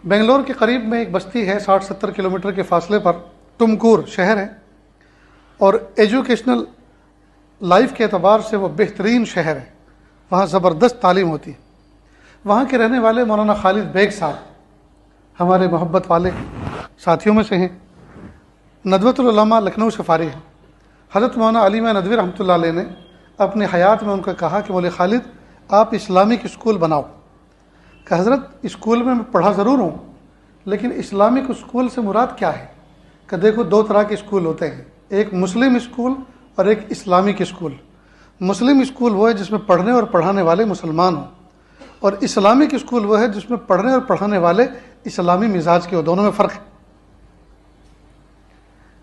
بنگلور کے قریب میں ایک بستی ہے، 60-70 کلومیٹر کے فاصلے پر ٹمکور شہر ہے، اور ایجوکیشنل لائف کے اعتبار سے وہ بہترین شہر ہے، وہاں زبردست تعلیم ہوتی ہے۔ وہاں کے رہنے والے مولانا خالد بیگ صاحب ہمارے محبت والے ساتھیوں میں سے ہیں، ندوۃ العلماء لکھنؤ سے فارغ ہیں۔ حضرت مولانا علی میاں ندوی رحمۃ اللہ علیہ نے اپنی حیات میں ان کو کہا کہ مولوی خالد آپ اسلامک اسکول بناؤ۔ کہ حضرت اسکول میں پڑھا ضرور ہوں، لیکن اسلامک اسکول سے مراد کیا ہے؟ کہ دیکھو دو طرح کے اسکول ہوتے ہیں، ایک مسلم اسکول اور ایک اسلامک اسکول۔ مسلم اسکول وہ ہے جس میں پڑھنے اور پڑھانے والے مسلمان ہوں، اور اسلامک اسکول وہ ہے جس میں پڑھنے اور پڑھانے والے اسلامی مزاج کے ہو۔ دونوں میں فرق ہے۔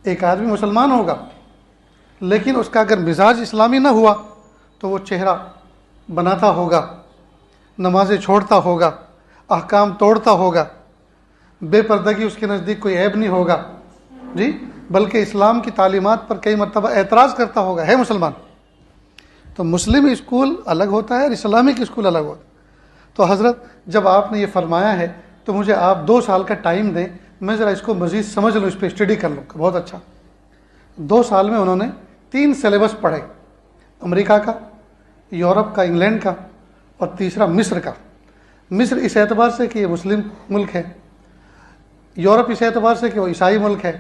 ایک آدمی مسلمان ہوگا لیکن اس کا اگر مزاج اسلامی نہ ہوا تو وہ چہرہ بناتا ہوگا، نمازیں چھوڑتا ہوگا، احکام توڑتا ہوگا، بے پردگی اس کے نزدیک کوئی عیب نہیں ہوگا، جی، بلکہ اسلام کی تعلیمات پر کئی مرتبہ اعتراض کرتا ہوگا، ہے مسلمان۔ تو مسلم اسکول الگ ہوتا ہے اور اسلامک اسکول الگ ہوتا ہے۔ تو حضرت جب آپ نے یہ فرمایا ہے تو مجھے آپ 2 سال کا ٹائم دیں، میں ذرا اس کو مزید سمجھ لوں، اس پہ اسٹڈی کر لوں۔ بہت اچھا۔ 2 سال میں انہوں نے 3 سلیبس پڑھے، امریکہ کا، یورپ کا، انگلینڈ کا، اور تیسرا مصر کا۔ مصر اس اعتبار سے کہ یہ مسلم ملک ہے، یورپ اس اعتبار سے کہ وہ عیسائی ملک ہے،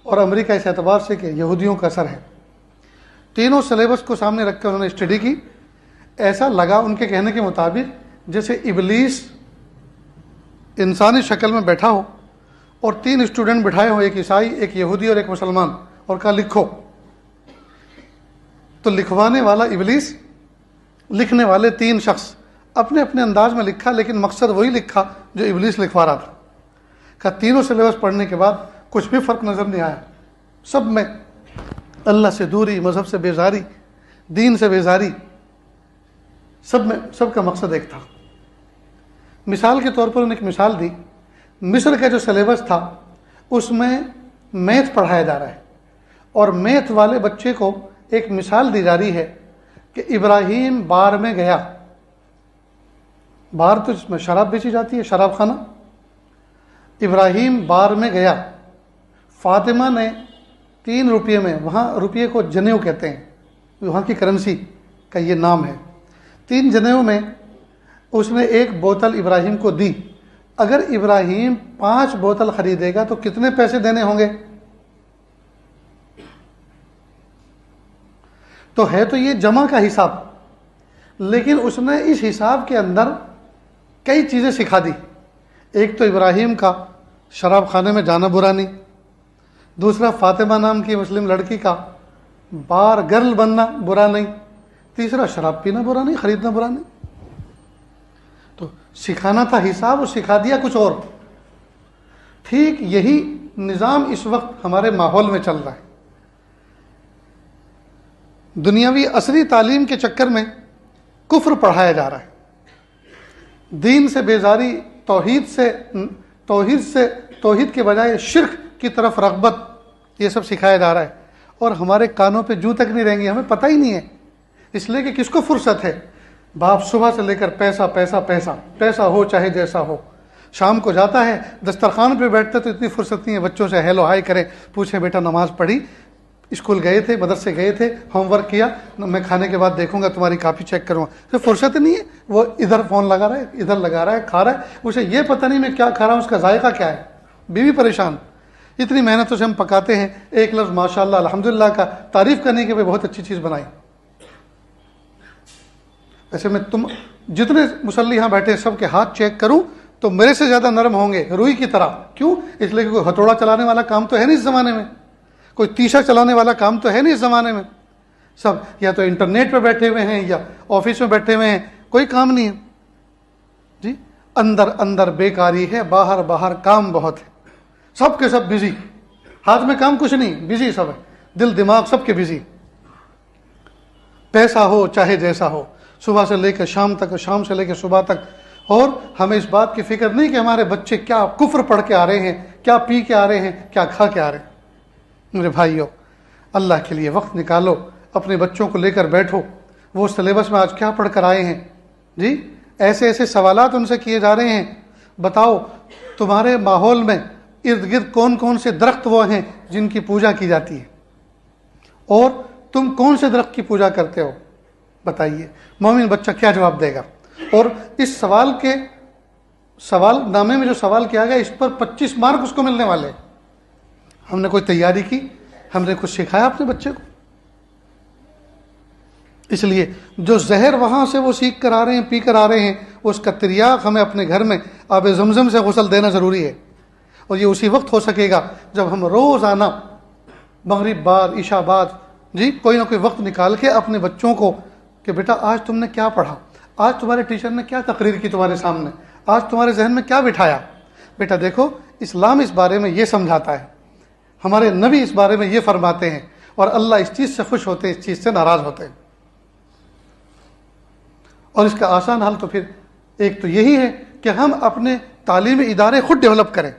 اور امریکہ اس اعتبار سے کہ یہودیوں کا اثر ہے۔ تینوں سلیبس کو سامنے رکھ کے انہوں نے اسٹڈی کی۔ ایسا لگا ان کے کہنے کے مطابق جیسے ابلیس انسانی شکل میں بیٹھا ہو اور 3 اسٹوڈنٹ بٹھائے ہوں، ایک عیسائی، ایک یہودی اور ایک مسلمان، اور کہا لکھو۔ تو لکھوانے والا ابلیس، لکھنے والے 3 شخص، اپنے اپنے انداز میں لکھا، لیکن مقصد وہی لکھا جو ابلیس لکھوا رہا تھا۔ کہ تینوں سلیبس پڑھنے کے بعد کچھ بھی فرق نظر نہیں آیا، سب میں اللہ سے دوری، مذہب سے بیزاری، دین سے بیزاری، سب میں سب کا مقصد ایک تھا۔ مثال کے طور پر انہوں نے ایک مثال دی، مصر کا جو سلیبس تھا اس میں میتھ پڑھایا جا رہا ہے، اور میتھ والے بچے کو ایک مثال دی جا رہی ہے کہ ابراہیم بار میں گیا، بار تو جس میں شراب بیچی جاتی ہے، شراب خانہ، ابراہیم بار میں گیا، فاطمہ نے 3 روپے میں، وہاں روپے کو جنیو کہتے ہیں، وہاں کی کرنسی کا یہ نام ہے، 3 جنیو میں اس نے 1 بوتل ابراہیم کو دی۔ اگر ابراہیم 5 بوتل خریدے گا تو کتنے پیسے دینے ہوں گے؟ تو ہے تو یہ جمع کا حساب، لیکن اس نے اس حساب کے اندر کئی چیزیں سکھا دی۔ ایک تو ابراہیم کا شراب خانے میں جانا برا نہیں، دوسرا فاطمہ نام کی مسلم لڑکی کا بار گرل بننا برا نہیں، تیسرا شراب پینا برا نہیں، خریدنا برا نہیں۔ تو سکھانا تھا حساب، اور سکھا دیا کچھ اور۔ ٹھیک یہی نظام اس وقت ہمارے ماحول میں چل رہا ہے۔ دنیاوی عصری تعلیم کے چکر میں کفر پڑھایا جا رہا ہے، دین سے بیزاری، توحید کے بجائے شرک کی طرف رغبت، یہ سب سکھایا جا رہا ہے، اور ہمارے کانوں پہ جوں تک نہیں رہیں گے، ہمیں پتہ ہی نہیں ہے، اس لیے کہ کس کو فرصت ہے؟ باپ صبح سے لے کر پیسہ پیسہ پیسہ، پیسہ ہو چاہے جیسا ہو، شام کو جاتا ہے دسترخوان پہ بیٹھتا تو اتنی فرصت نہیں ہے بچوں سے ہیلو ہائی کرے، پوچھے بیٹا نماز پڑھی، اسکول گئے تھے، مدرسے گئے تھے، ہوم ورک کیا، میں کھانے کے بعد دیکھوں گا، تمہاری کاپی چیک کروں گا۔ تو فرصت نہیں ہے، وہ ادھر فون لگا رہا ہے، ادھر لگا رہا ہے، کھا رہا ہے، اسے یہ پتہ نہیں میں کیا کھا رہا ہوں، اس کا ذائقہ کیا ہے، بیوی پریشان۔ اتنی محنتوں سے ہم پکاتے ہیں، ایک لفظ ماشاءاللہ الحمدللہ کا تعریف کرنے کے بعد بہت اچھی چیز بنائی۔ ایسے میں تم جتنے مصلی یہاں بیٹھے سب کے ہاتھ چیک کروں تو میرے سے زیادہ نرم ہوں گے، روئی کی طرح۔ کیوں؟ اس لیے کہ کوئی ہتھوڑا چلانے والا کام تو ہے نہیں اس زمانے میں، کوئی تیشا چلانے والا کام تو ہے نہیں اس زمانے میں، سب یا تو انٹرنیٹ پہ بیٹھے ہوئے ہیں یا آفس میں بیٹھے ہوئے ہیں، کوئی کام نہیں ہے جی۔ اندر اندر بیکاری ہے، باہر باہر کام بہت ہے، سب کے سب بزی، ہاتھ میں کام کچھ نہیں، بزی سب ہے، دل دماغ سب کے بزی، پیسہ ہو چاہے جیسا ہو، صبح سے لے کے شام تک، شام سے لے کے صبح تک۔ اور ہمیں اس بات کی فکر نہیں کہ ہمارے بچے کیا کفر پڑھ کے آ رہے ہیں، کیا پی کے آ رہے ہیں، کیا کھا کے آ رہے ہیں۔ میرے بھائیو، اللہ کے لیے وقت نکالو، اپنے بچوں کو لے کر بیٹھو، وہ سلیبس میں آج کیا پڑھ کر آئے ہیں جی، ایسے ایسے سوالات ان سے کیے جا رہے ہیں، بتاؤ تمہارے ماحول میں ارد گرد کون کون سے درخت وہ ہیں جن کی پوجا کی جاتی ہے، اور تم کون سے درخت کی پوجا کرتے ہو، بتائیے۔ مومن بچہ کیا جواب دے گا؟ اور اس سوال نامے میں جو سوال کیا گیا، اس پر 25 مارک اس کو ملنے والے۔ ہم نے کوئی تیاری کی؟ ہم نے کچھ سکھایا اپنے بچے کو؟ اس لیے جو زہر وہاں سے وہ سیکھ کر آ رہے ہیں، پی کر آ رہے ہیں، اس کا تریاق ہمیں اپنے گھر میں آب زمزم سے غسل دینا ضروری ہے۔ اور یہ اسی وقت ہو سکے گا جب ہم روزانہ مغرب بعد، عشاء بعد کوئی نہ کوئی وقت نکال کے اپنے بچوں کو کہ بیٹا آج تم نے کیا پڑھا، آج تمہارے ٹیچر نے کیا تقریر کی تمہارے سامنے، آج تمہارے ذہن میں کیا بٹھایا۔ بیٹا دیکھو، اسلام اس بارے میں یہ سمجھاتا ہے، ہمارے نبی اس بارے میں یہ فرماتے ہیں، اور اللہ اس چیز سے خوش ہوتے ہیں، اس چیز سے ناراض ہوتے ہیں۔ اور اس کا آسان حل تو پھر ایک تو یہی ہے کہ ہم اپنے تعلیمی ادارے خود ڈیولپ کریں۔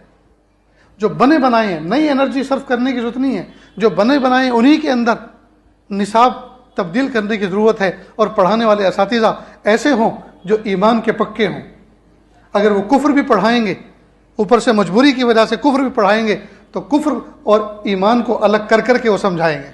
جو بنے بنائے ہیں، نئی انرجی صرف کرنے کی ضرورت نہیں ہے، جو بنے بنائے ہیں انہی کے اندر نصاب تبدیل کرنے کی ضرورت ہے، اور پڑھانے والے اساتذہ ایسے ہوں جو ایمان کے پکے ہوں۔ اگر وہ کفر بھی پڑھائیں گے، اوپر سے مجبوری کی وجہ سے کفر بھی پڑھائیں گے، تو کفر اور ایمان کو الگ کر کر کے وہ سمجھائیں گے۔